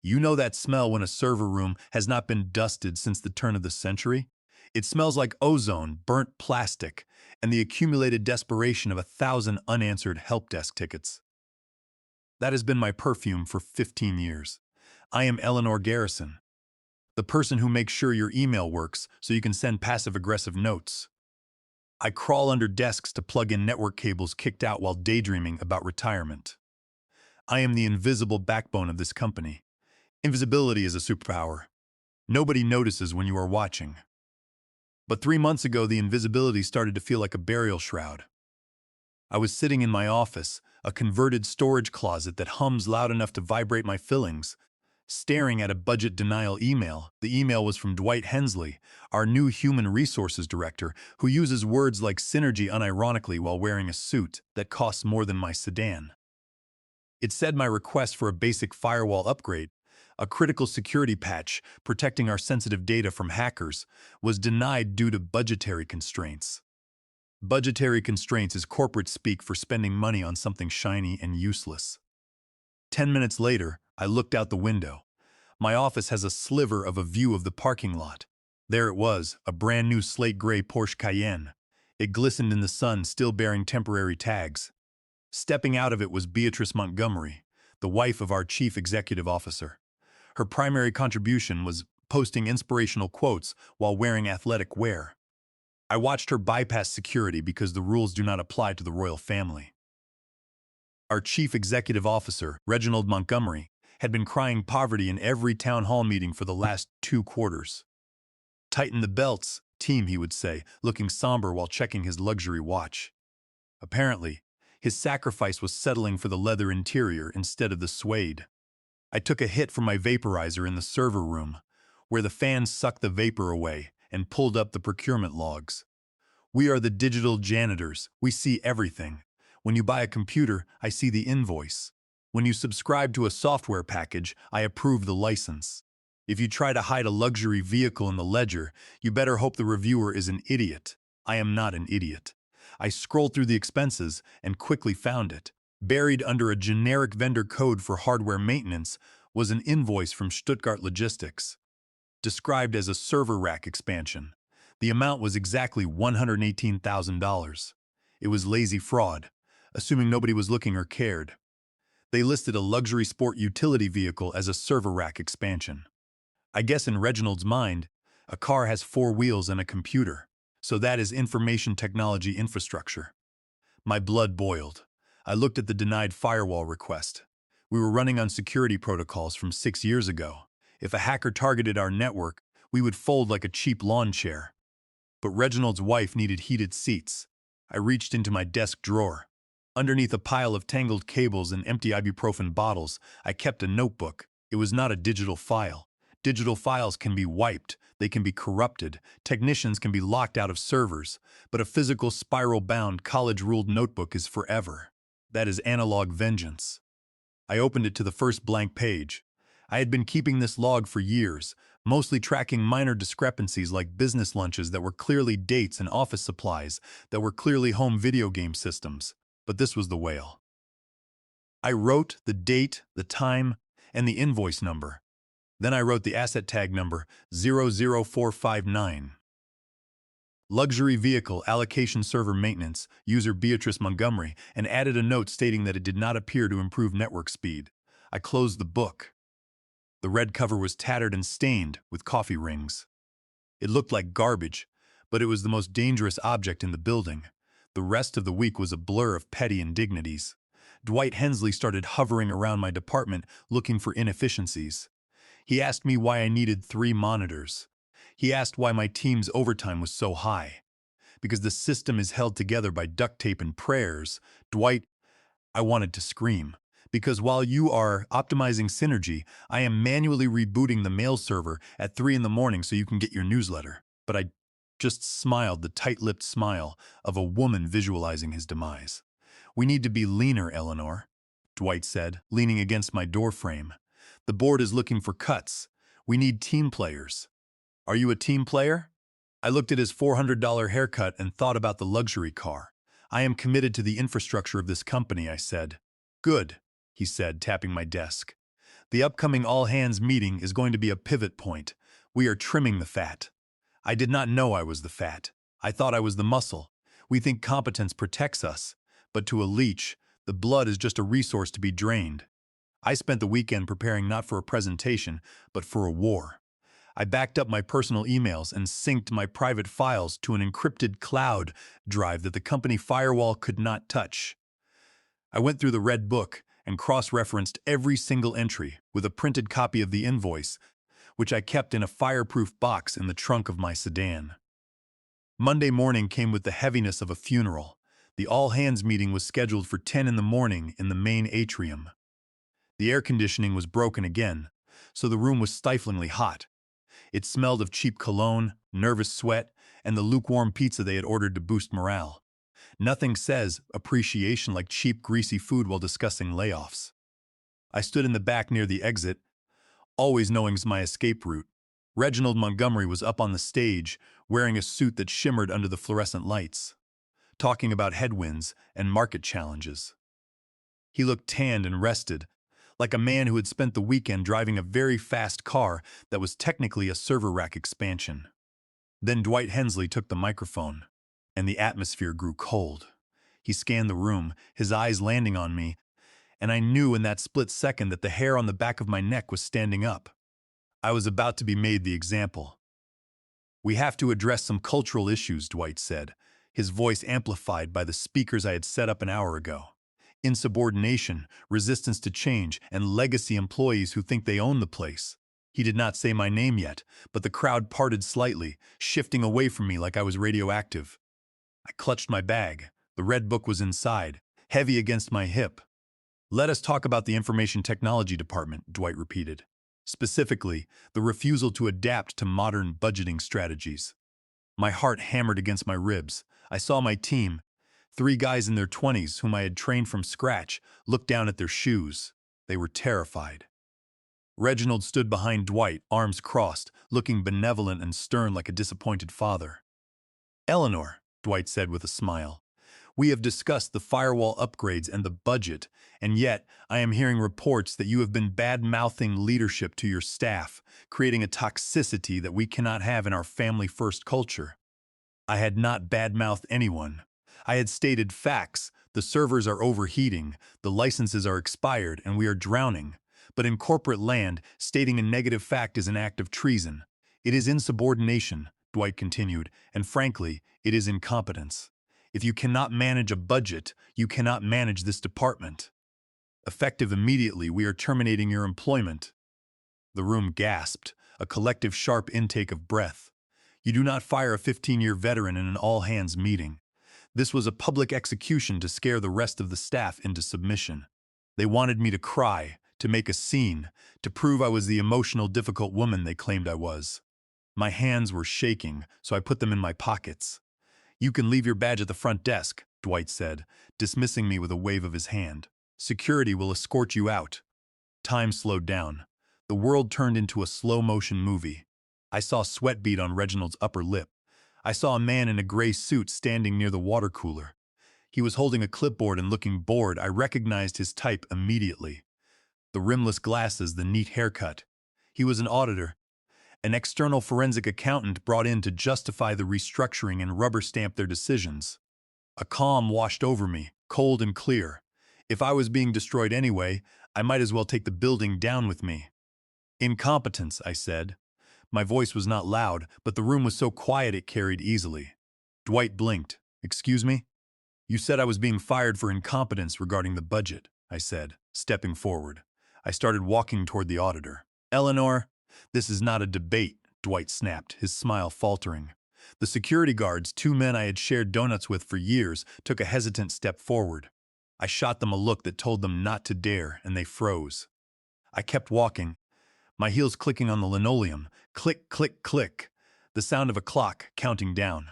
You know that smell when a server room has not been dusted since the turn of the century? It smells like ozone, burnt plastic, and the accumulated desperation of 1,000 unanswered help desk tickets. That has been my perfume for 15 years. I am Eleanor Garrison, the person who makes sure your email works so you can send passive-aggressive notes. I crawl under desks to plug in network cables kicked out while daydreaming about retirement. I am the invisible backbone of this company. Invisibility is a superpower. Nobody notices when you are watching. But 3 months ago, the invisibility started to feel like a burial shroud. I was sitting in my office, a converted storage closet that hums loud enough to vibrate my fillings, staring at a budget denial email. The email was from Dwight Hensley, our new human resources director, who uses words like synergy unironically while wearing a suit that costs more than my sedan. It said my request for a basic firewall upgrade, a critical security patch protecting our sensitive data from hackers, was denied due to budgetary constraints. Budgetary constraints is corporate speak for spending money on something shiny and useless. 10 minutes later, I looked out the window. My office has a sliver of a view of the parking lot. There it was, a brand new slate gray Porsche Cayenne. It glistened in the sun, still bearing temporary tags. Stepping out of it was Beatrice Montgomery, the wife of our chief executive officer. Her primary contribution was posting inspirational quotes while wearing athletic wear. I watched her bypass security because the rules do not apply to the royal family. Our chief executive officer, Reginald Montgomery, had been crying poverty in every town hall meeting for the last 2 quarters. "Tighten the belts, team," he would say, looking somber while checking his luxury watch. Apparently, his sacrifice was settling for the leather interior instead of the suede. I took a hit from my vaporizer in the server room, where the fans sucked the vapor away, and pulled up the procurement logs. We are the digital janitors. We see everything. When you buy a computer, I see the invoice. When you subscribe to a software package, I approve the license. If you try to hide a luxury vehicle in the ledger, you better hope the reviewer is an idiot. I am not an idiot. I scrolled through the expenses and quickly found it. Buried under a generic vendor code for hardware maintenance was an invoice from Stuttgart Logistics, described as a server rack expansion. The amount was exactly $118,000. It was lazy fraud, assuming nobody was looking or cared. They listed a luxury sport utility vehicle as a server rack expansion. I guess in Reginald's mind, a car has 4 wheels and a computer, so that is information technology infrastructure. My blood boiled. I looked at the denied firewall request. We were running on security protocols from 6 years ago. If a hacker targeted our network, we would fold like a cheap lawn chair. But Reginald's wife needed heated seats. I reached into my desk drawer. Underneath a pile of tangled cables and empty ibuprofen bottles, I kept a notebook. It was not a digital file. Digital files can be wiped, they can be corrupted, technicians can be locked out of servers, but a physical spiral-bound, college-ruled notebook is forever. That is analog vengeance. I opened it to the first blank page. I had been keeping this log for years, mostly tracking minor discrepancies like business lunches that were clearly dates and office supplies that were clearly home video game systems. But this was the whale. I wrote the date, the time, and the invoice number. Then I wrote the asset tag number 00459. Luxury vehicle allocation server maintenance, user Beatrice Montgomery, and added a note stating that it did not appear to improve network speed. I closed the book. The red cover was tattered and stained with coffee rings. It looked like garbage, but it was the most dangerous object in the building. The rest of the week was a blur of petty indignities. Dwight Hensley started hovering around my department looking for inefficiencies. He asked me why I needed 3 monitors. He asked why my team's overtime was so high. Because the system is held together by duct tape and prayers. Dwight, I wanted to scream. Because while you are optimizing synergy, I am manually rebooting the mail server at 3 in the morning so you can get your newsletter. But I just smiled the tight-lipped smile of a woman visualizing his demise. "We need to be leaner, Eleanor," Dwight said, leaning against my doorframe. "The board is looking for cuts. We need team players." "Are you a team player?" I looked at his $400 haircut and thought about the luxury car. "I am committed to the infrastructure of this company," I said. "Good," he said, tapping my desk. The upcoming all-hands meeting is going to be a pivot point. We are trimming the fat. I did not know I was the fat. I thought I was the muscle. We think competence protects us, but to a leech, the blood is just a resource to be drained. I spent the weekend preparing not for a presentation, but for a war. I backed up my personal emails and synced my private files to an encrypted cloud drive that the company firewall could not touch. I went through the red book and cross-referenced every single entry with a printed copy of the invoice, which I kept in a fireproof box in the trunk of my sedan. Monday morning came with the heaviness of a funeral. The all-hands meeting was scheduled for 10 in the morning in the main atrium. The air conditioning was broken again, so the room was stiflingly hot. It smelled of cheap cologne, nervous sweat, and the lukewarm pizza they had ordered to boost morale. Nothing says appreciation like cheap, greasy food while discussing layoffs. I stood in the back near the exit, always knowing my escape route. Reginald Montgomery was up on the stage, wearing a suit that shimmered under the fluorescent lights, talking about headwinds and market challenges. He looked tanned and rested, like a man who had spent the weekend driving a very fast car that was technically a server rack expansion. Then Dwight Hensley took the microphone, and the atmosphere grew cold. He scanned the room, his eyes landing on me, and I knew in that split second that the hair on the back of my neck was standing up. I was about to be made the example. "We have to address some cultural issues," Dwight said, his voice amplified by the speakers I had set up an hour ago. Insubordination, resistance to change, and legacy employees who think they own the place. He did not say my name yet, but the crowd parted slightly, shifting away from me like I was radioactive. I clutched my bag. The red book was inside, heavy against my hip. "Let us talk about the information technology department," Dwight repeated. Specifically, the refusal to adapt to modern budgeting strategies. My heart hammered against my ribs. I saw my team, 3 guys in their 20s whom I had trained from scratch, look down at their shoes. They were terrified. Reginald stood behind Dwight, arms crossed, looking benevolent and stern like a disappointed father. "Eleanor," Dwight said with a smile, "we have discussed the firewall upgrades and the budget, and yet I am hearing reports that you have been bad-mouthing leadership to your staff, creating a toxicity that we cannot have in our family-first culture." I had not bad-mouthed anyone. I had stated facts. The servers are overheating, the licenses are expired, and we are drowning. But in corporate land, stating a negative fact is an act of treason. It is insubordination, Dwight continued, and frankly, it is incompetence. If you cannot manage a budget, you cannot manage this department. Effective immediately, we are terminating your employment. The room gasped, a collective sharp intake of breath. You do not fire a 15-year veteran in an all-hands meeting. This was a public execution to scare the rest of the staff into submission. They wanted me to cry, to make a scene, to prove I was the emotional, difficult woman they claimed I was. My hands were shaking, so I put them in my pockets. "You can leave your badge at the front desk," Dwight said, dismissing me with a wave of his hand. "Security will escort you out." Time slowed down. The world turned into a slow-motion movie. I saw sweat bead on Reginald's upper lip. I saw a man in a gray suit standing near the water cooler. He was holding a clipboard and looking bored. I recognized his type immediately. The rimless glasses, the neat haircut. He was an auditor, an external forensic accountant brought in to justify the restructuring and rubber-stamp their decisions. A calm washed over me, cold and clear. If I was being destroyed anyway, I might as well take the building down with me. "Incompetence," I said. My voice was not loud, but the room was so quiet it carried easily. Dwight blinked. "Excuse me?" "You said I was being fired for incompetence regarding the budget," I said, stepping forward. I started walking toward the auditor. "Eleanor, this is not a debate," Dwight snapped, his smile faltering. The security guards, 2 men I had shared donuts with for years, took a hesitant step forward. I shot them a look that told them not to dare, and they froze. I kept walking, my heels clicking on the linoleum. Click, click, click. The sound of a clock counting down.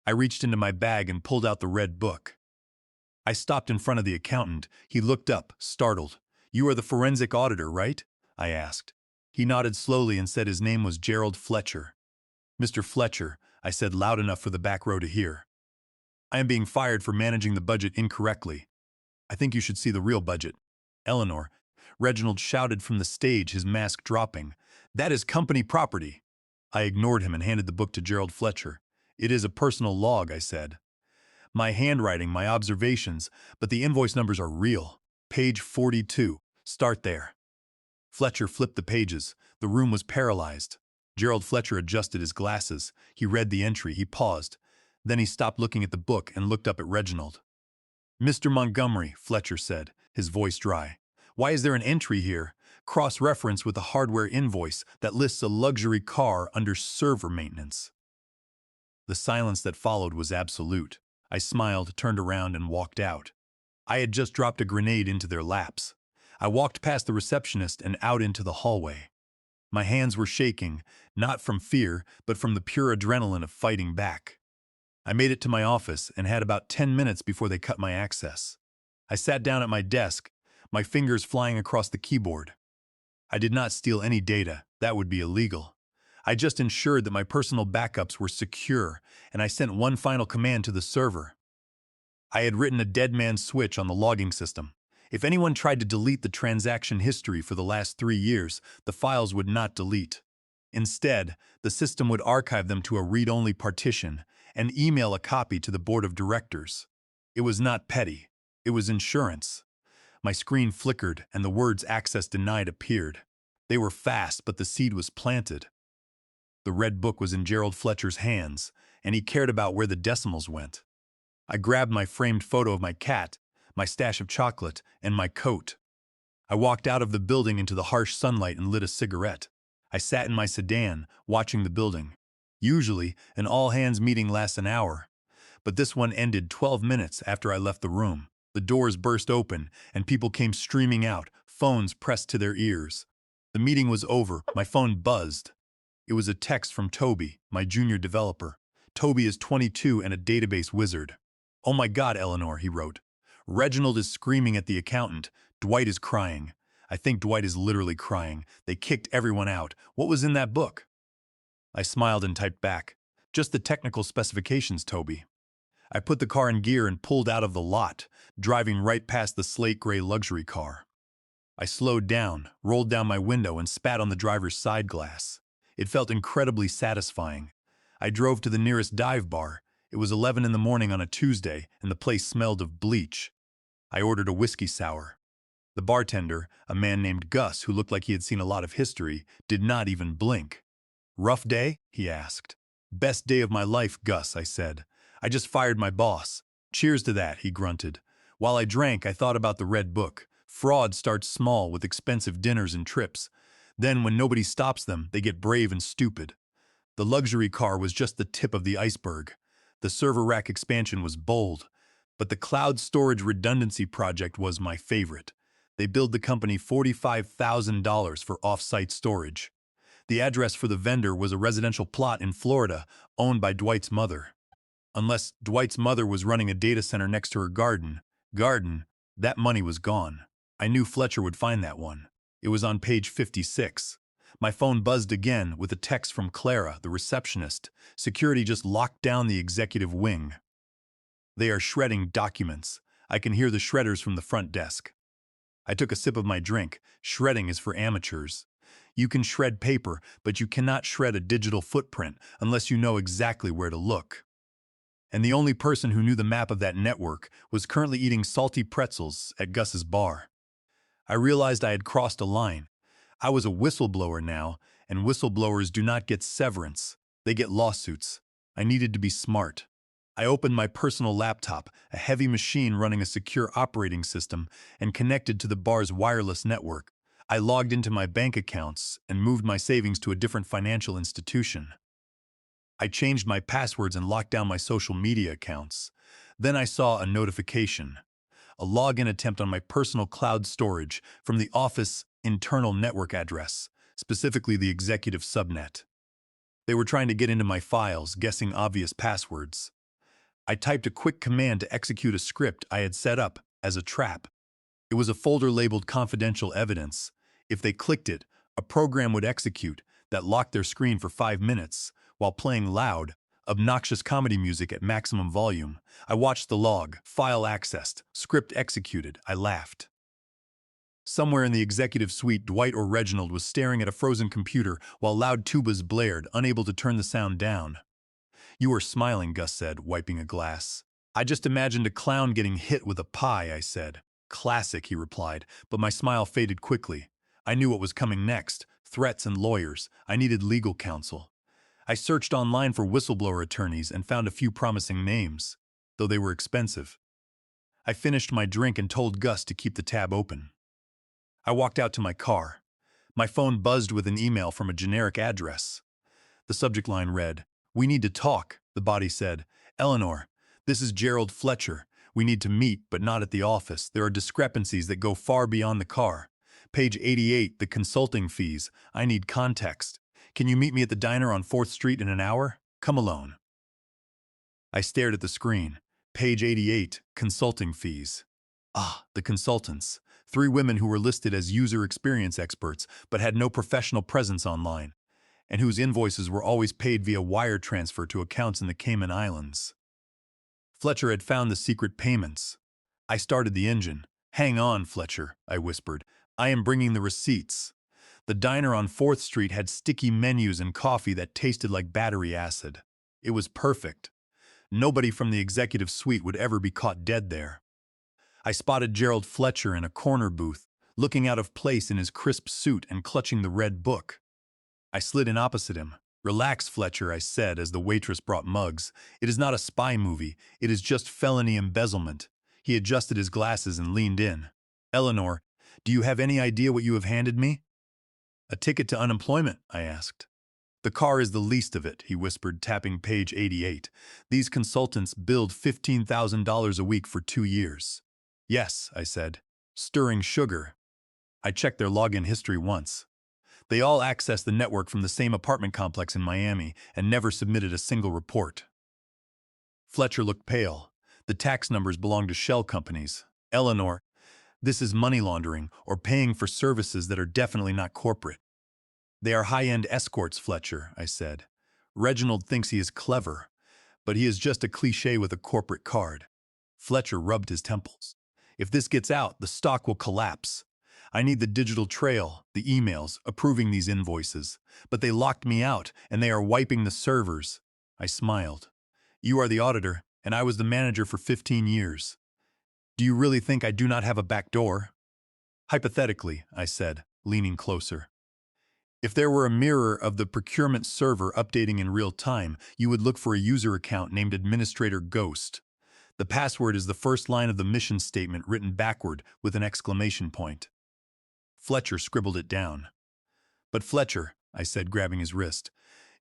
I reached into my bag and pulled out the red book. I stopped in front of the accountant. He looked up, startled. "You are the forensic auditor, right?" I asked. He nodded slowly and said his name was Gerald Fletcher. "Mr. Fletcher," I said loud enough for the back row to hear. "I am being fired for managing the budget incorrectly. I think you should see the real budget." "Eleanor, Reginald shouted from the stage, his mask dropping. "That is company property." I ignored him and handed the book to Gerald Fletcher. "It is a personal log," I said. "My handwriting, my observations, but the invoice numbers are real. Page 42. Start there." Fletcher flipped the pages. The room was paralyzed. Gerald Fletcher adjusted his glasses. He read the entry. He paused. Then he stopped looking at the book and looked up at Reginald. "Mr. Montgomery," Fletcher said, his voice dry, "why is there an entry here? Cross-reference with a hardware invoice that lists a luxury car under server maintenance." The silence that followed was absolute. I smiled, turned around, and walked out. I had just dropped a grenade into their laps. I walked past the receptionist and out into the hallway. My hands were shaking, not from fear, but from the pure adrenaline of fighting back. I made it to my office and had about 10 minutes before they cut my access. I sat down at my desk, my fingers flying across the keyboard. I did not steal any data. That would be illegal. I just ensured that my personal backups were secure, and I sent one final command to the server. I had written a dead man switch on the logging system. If anyone tried to delete the transaction history for the last 3 years, the files would not delete. Instead, the system would archive them to a read-only partition and email a copy to the board of directors. It was not petty. It was insurance. My screen flickered and the words "access denied" appeared. They were fast, but the seed was planted. The red book was in Gerald Fletcher's hands, and he cared about where the decimals went. I grabbed my framed photo of my cat, my stash of chocolate, and my coat. I walked out of the building into the harsh sunlight and lit a cigarette. I sat in my sedan, watching the building. Usually, an all-hands meeting lasts an hour, but this one ended 12 minutes after I left the room. The doors burst open, and people came streaming out, phones pressed to their ears. The meeting was over. My phone buzzed. It was a text from Toby, my junior developer. Toby is 22 and a database wizard. "Oh my God, Eleanor," he wrote. "Reginald is screaming at the accountant. Dwight is crying. I think Dwight is literally crying. They kicked everyone out. What was in that book?" I smiled and typed back, "Just the technical specifications, Toby." I put the car in gear and pulled out of the lot, driving right past the slate gray luxury car. I slowed down, rolled down my window, and spat on the driver's side glass. It felt incredibly satisfying. I drove to the nearest dive bar. It was 11 in the morning on a Tuesday, and the place smelled of bleach. I ordered a whiskey sour. The bartender, a man named Gus who looked like he had seen a lot of history, did not even blink. "Rough day?" he asked. "Best day of my life, Gus," I said. "I just fired my boss." "Cheers to that," he grunted. While I drank, I thought about the red book. Fraud starts small with expensive dinners and trips. Then, when nobody stops them, they get brave and stupid. The luxury car was just the tip of the iceberg. The server rack expansion was bold, but the cloud storage redundancy project was my favorite. They billed the company $45,000 for off-site storage. The address for the vendor was a residential plot in Florida owned by Dwight's mother. Unless Dwight's mother was running a data center next to her garden, that money was gone. I knew Fletcher would find that one. It was on page 56. My phone buzzed again with a text from Clara, the receptionist. "Security just locked down the executive wing. They are shredding documents. I can hear the shredders from the front desk." I took a sip of my drink. Shredding is for amateurs. You can shred paper, but you cannot shred a digital footprint unless you know exactly where to look. And the only person who knew the map of that network was currently eating salty pretzels at Gus's bar. I realized I had crossed a line. I was a whistleblower now, and whistleblowers do not get severance. They get lawsuits. I needed to be smart. I opened my personal laptop, a heavy machine running a secure operating system, and connected to the bar's wireless network. I logged into my bank accounts and moved my savings to a different financial institution. I changed my passwords and locked down my social media accounts. Then I saw a notification. A login attempt on my personal cloud storage from the office internal network address, specifically the executive subnet. They were trying to get into my files, guessing obvious passwords. I typed a quick command to execute a script I had set up as a trap. It was a folder labeled confidential evidence. If they clicked it, a program would execute that locked their screen for 5 minutes while playing loud, obnoxious comedy music at maximum volume. I watched the log, file accessed, script executed. I laughed. Somewhere in the executive suite, Dwight or Reginald was staring at a frozen computer while loud tubas blared, unable to turn the sound down. "You were smiling," Gus said, wiping a glass. "I just imagined a clown getting hit with a pie," I said. "Classic," he replied, but my smile faded quickly. I knew what was coming next: threats and lawyers. I needed legal counsel. I searched online for whistleblower attorneys and found a few promising names, though they were expensive. I finished my drink and told Gus to keep the tab open. I walked out to my car. My phone buzzed with an email from a generic address. The subject line read, "We need to talk," the body said. "Eleanor, this is Gerald Fletcher. We need to meet, but not at the office. There are discrepancies that go far beyond the car. Page 88, the consulting fees. I need context. Can you meet me at the diner on 4th Street in an hour? Come alone." I stared at the screen. Page 88, consulting fees. Ah, the consultants. 3 women who were listed as user experience experts, but had no professional presence online, and whose invoices were always paid via wire transfer to accounts in the Cayman Islands. Fletcher had found the secret payments. I started the engine. "Hang on, Fletcher," I whispered. "I am bringing the receipts." The diner on 4th Street had sticky menus and coffee that tasted like battery acid. It was perfect. Nobody from the executive suite would ever be caught dead there. I spotted Gerald Fletcher in a corner booth, looking out of place in his crisp suit and clutching the red book. I slid in opposite him. "Relax, Fletcher," I said as the waitress brought mugs. "It is not a spy movie. It is just felony embezzlement." He adjusted his glasses and leaned in. "Eleanor, do you have any idea what you have handed me?" "A ticket to unemployment?" I asked. "The car is the least of it," he whispered, tapping page 88. "These consultants billed $15,000 a week for 2 years. "Yes," I said. "Stirring sugar." I checked their login history once. They all accessed the network from the same apartment complex in Miami and never submitted a single report. Fletcher looked pale. "The tax numbers belong to shell companies. Eleanor, this is money laundering or paying for services that are definitely not corporate." "They are high-end escorts, Fletcher," I said. "Reginald thinks he is clever, but he is just a cliché with a corporate card." Fletcher rubbed his temples. "If this gets out, the stock will collapse. I need the digital trail, the emails, approving these invoices. But they locked me out, and they are wiping the servers." I smiled. "You are the auditor, and I was the manager for 15 years. Do you really think I do not have a back door?" "Hypothetically," I said, leaning closer. "If there were a mirror of the procurement server updating in real time, you would look for a user account named Administrator Ghost. The password is the first line of the mission statement written backward with an exclamation point." Fletcher scribbled it down. "But Fletcher," I said, grabbing his wrist,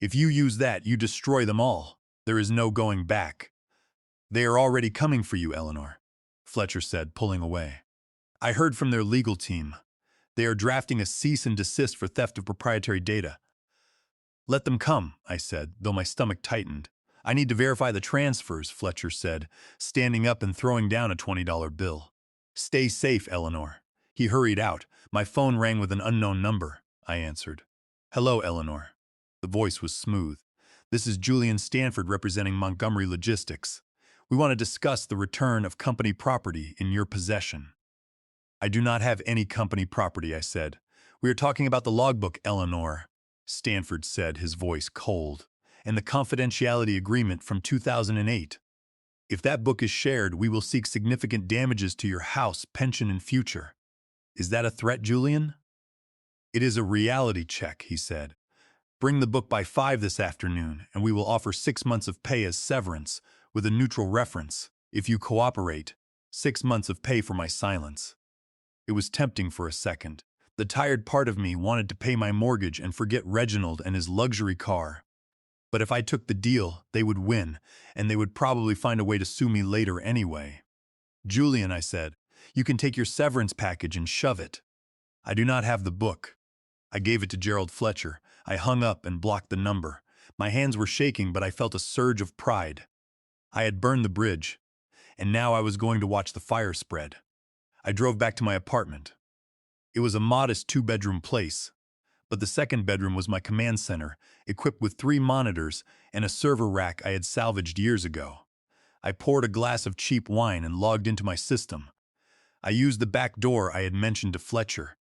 "if you use that, you destroy them all. There is no going back." "They are already coming for you, Eleanor," Fletcher said, pulling away. "I heard from their legal team. They are drafting a cease and desist for theft of proprietary data." "Let them come," I said, though my stomach tightened. "I need to verify the transfers," Fletcher said, standing up and throwing down a $20 bill. "Stay safe, Eleanor." He hurried out. My phone rang with an unknown number. I answered. "Hello, Eleanor." The voice was smooth. "This is Julian Stanford representing Montgomery Logistics. We want to discuss the return of company property in your possession." "I do not have any company property," I said. "We are talking about the logbook, Eleanor," Stanford said, his voice cold, "and the confidentiality agreement from 2008. If that book is shared, we will seek significant damages to your house, pension, and future." "Is that a threat, Julian?" "It is a reality check," he said. "Bring the book by 5 this afternoon, and we will offer 6 months of pay as severance, with a neutral reference. If you cooperate, 6 months of pay for my silence." It was tempting for a second. The tired part of me wanted to pay my mortgage and forget Reginald and his luxury car. But if I took the deal, they would win, and they would probably find a way to sue me later anyway. "Julian," I said, "you can take your severance package and shove it." "I do not have the book." I gave it to Gerald Fletcher. I hung up and blocked the number. My hands were shaking, but I felt a surge of pride. I had burned the bridge, and now I was going to watch the fire spread. I drove back to my apartment. It was a modest 2-bedroom place, but the second bedroom was my command center, equipped with 3 monitors and a server rack I had salvaged years ago. I poured a glass of cheap wine and logged into my system. I used the back door I had mentioned to Fletcher.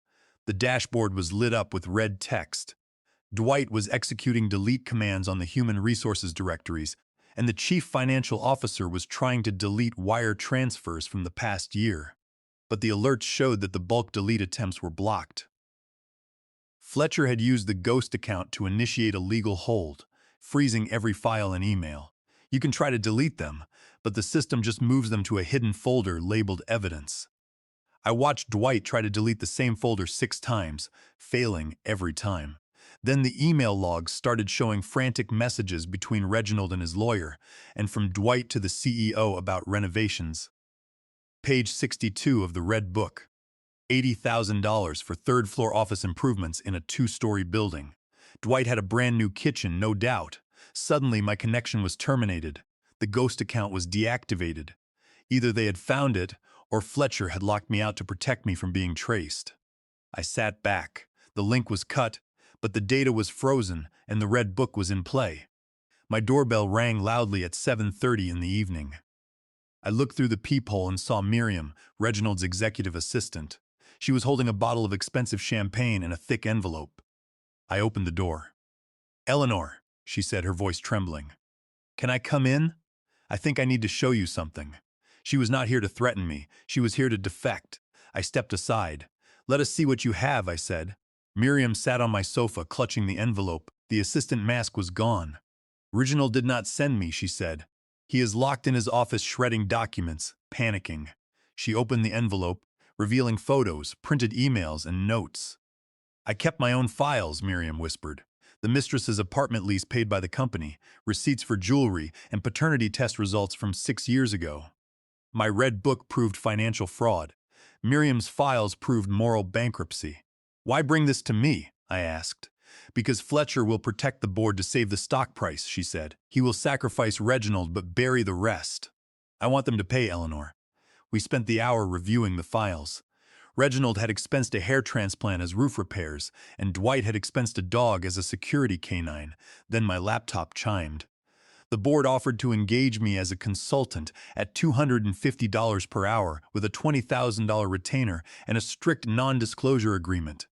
The dashboard was lit up with red text. Dwight was executing delete commands on the human resources directories, and the chief financial officer was trying to delete wire transfers from the past year. But the alerts showed that the bulk delete attempts were blocked. Fletcher had used the ghost account to initiate a legal hold, freezing every file and email. You can try to delete them, but the system just moves them to a hidden folder labeled evidence. I watched Dwight try to delete the same folder 6 times, failing every time. Then the email logs started showing frantic messages between Reginald and his lawyer, and from Dwight to the CEO about renovations. Page 62 of the Red Book. $80,000 for third-floor office improvements in a 2-story building. Dwight had a brand-new kitchen, no doubt. Suddenly, my connection was terminated. The ghost account was deactivated. Either they had found it, or Fletcher had locked me out to protect me from being traced. I sat back. The link was cut, but the data was frozen, and the Red Book was in play. My doorbell rang loudly at 7:30 in the evening. I looked through the peephole and saw Miriam, Reginald's executive assistant. She was holding a bottle of expensive champagne in a thick envelope. I opened the door. "Eleanor," she said, her voice trembling. "Can I come in? I think I need to show you something." She was not here to threaten me. She was here to defect. I stepped aside. "Let us see what you have," I said. Miriam sat on my sofa, clutching the envelope. The assistant mask was gone. "Reginald did not send me," she said. "He is locked in his office shredding documents, panicking." She opened the envelope, revealing photos, printed emails, and notes. "I kept my own files," Miriam whispered. "The mistress's apartment lease paid by the company, receipts for jewelry, and paternity test results from 6 years ago. My Red Book proved financial fraud. Miriam's files proved moral bankruptcy." "Why bring this to me?" I asked. "Because Fletcher will protect the board to save the stock price," she said. "He will sacrifice Reginald but bury the rest. I want them to pay, Eleanor." We spent the hour reviewing the files. Reginald had expensed a hair transplant as roof repairs, and Dwight had expensed a dog as a security canine. Then my laptop chimed. The board offered to engage me as a consultant at $250 per hour with a $20,000 retainer and a strict non-disclosure agreement.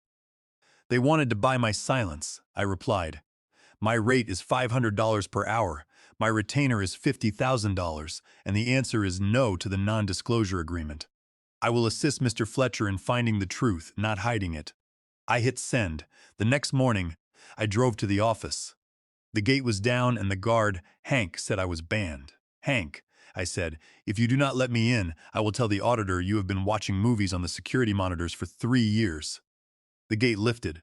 They wanted to buy my silence, I replied. My rate is $500 per hour, my retainer is $50,000, and the answer is no to the non-disclosure agreement. I will assist Mr. Fletcher in finding the truth, not hiding it. I hit send. The next morning, I drove to the office. The gate was down and the guard, Hank, said I was banned. "Hank," I said, "if you do not let me in, I will tell the auditor you have been watching movies on the security monitors for 3 years. The gate lifted.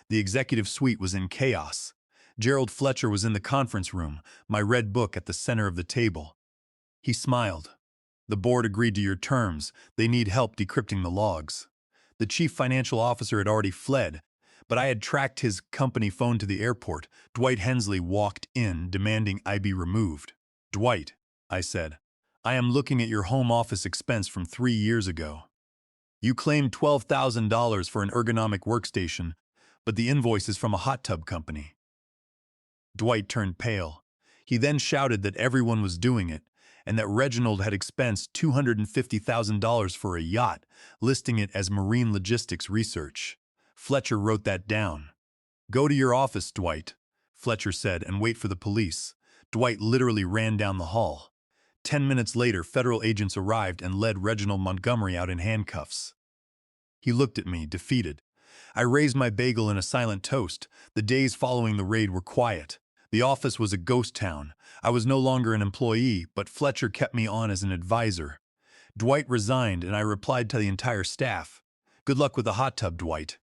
The executive suite was in chaos. Gerald Fletcher was in the conference room, my Red Book at the center of the table. He smiled. "The board agreed to your terms. They need help decrypting the logs." The chief financial officer had already fled, but I had tracked his company phone to the airport. Dwight Hensley walked in, demanding I be removed. "Dwight," I said, "I am looking at your home office expense from 3 years ago. You claimed $12,000 for an ergonomic workstation, but the invoice is from a hot tub company." Dwight turned pale. He then shouted that everyone was doing it, and that Reginald had expensed $250,000 for a yacht, listing it as marine logistics research. Fletcher wrote that down. "Go to your office, Dwight," Fletcher said, "and wait for the police." Dwight literally ran down the hall. 10 minutes later, federal agents arrived and led Reginald Montgomery out in handcuffs. He looked at me, defeated. I raised my bagel in a silent toast. The days following the raid were quiet. The office was a ghost town. I was no longer an employee, but Fletcher kept me on as an advisor. Dwight resigned, and I replied to the entire staff, "Good luck with the hot tub, Dwight."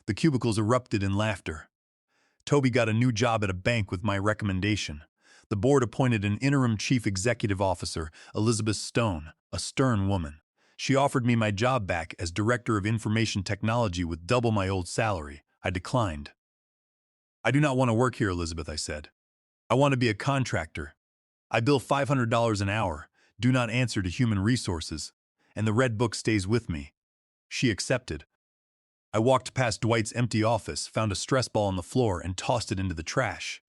The cubicles erupted in laughter. Toby got a new job at a bank with my recommendation. The board appointed an interim chief executive officer, Elizabeth Stone, a stern woman. She offered me my job back as director of information technology with double my old salary. I declined. "I do not want to work here, Elizabeth," I said. "I want to be a contractor. I bill $500 an hour, do not answer to human resources, and the Red Book stays with me." She accepted. I walked past Dwight's empty office, found a stress ball on the floor, and tossed it into the trash.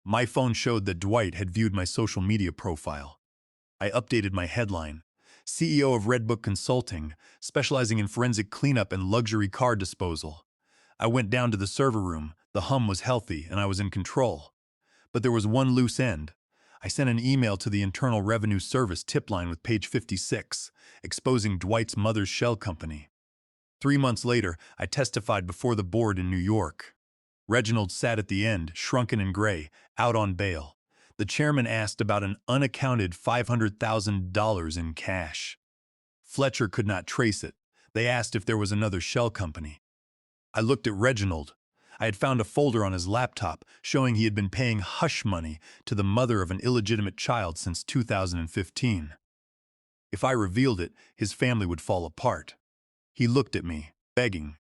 My phone showed that Dwight had viewed my social media profile. I updated my headline. CEO of Redbook Consulting, specializing in forensic cleanup and luxury car disposal. I went down to the server room. The hum was healthy, and I was in control. But there was one loose end. I sent an email to the Internal Revenue Service tip line with page 56, exposing Dwight's mother's shell company. 3 months later, I testified before the board in New York. Reginald sat at the end, shrunken and gray, out on bail. The chairman asked about an unaccounted $500,000 in cash. Fletcher could not trace it. They asked if there was another shell company. I looked at Reginald. I had found a folder on his laptop showing he had been paying hush money to the mother of an illegitimate child since 2015. If I revealed it, his family would fall apart. He looked at me, begging.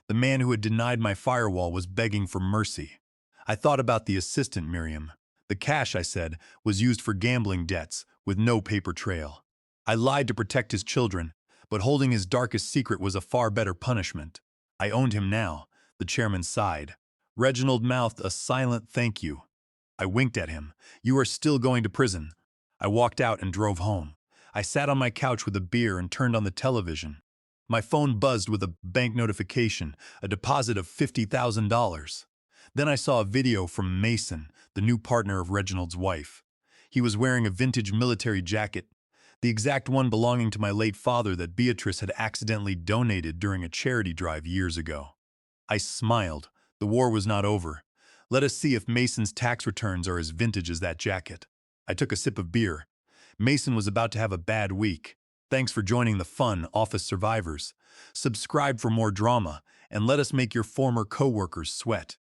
The man who had denied my firewall was begging for mercy. I thought about the assistant, Miriam. The cash, I said, was used for gambling debts, with no paper trail. I lied to protect his children, but holding his darkest secret was a far better punishment. I owned him now. The chairman sighed. Reginald mouthed a silent thank you. I winked at him. You are still going to prison. I walked out and drove home. I sat on my couch with a beer and turned on the television. My phone buzzed with a bank notification, a deposit of $50,000. Then I saw a video from Mason, the new partner of Reginald's wife. He was wearing a vintage military jacket, the exact one belonging to my late father that Beatrice had accidentally donated during a charity drive years ago. I smiled. The war was not over. Let us see if Mason's tax returns are as vintage as that jacket. I took a sip of beer. Mason was about to have a bad week. Thanks for joining the fun, Office Survivors. Subscribe for more drama, and let us make your former co-workers sweat.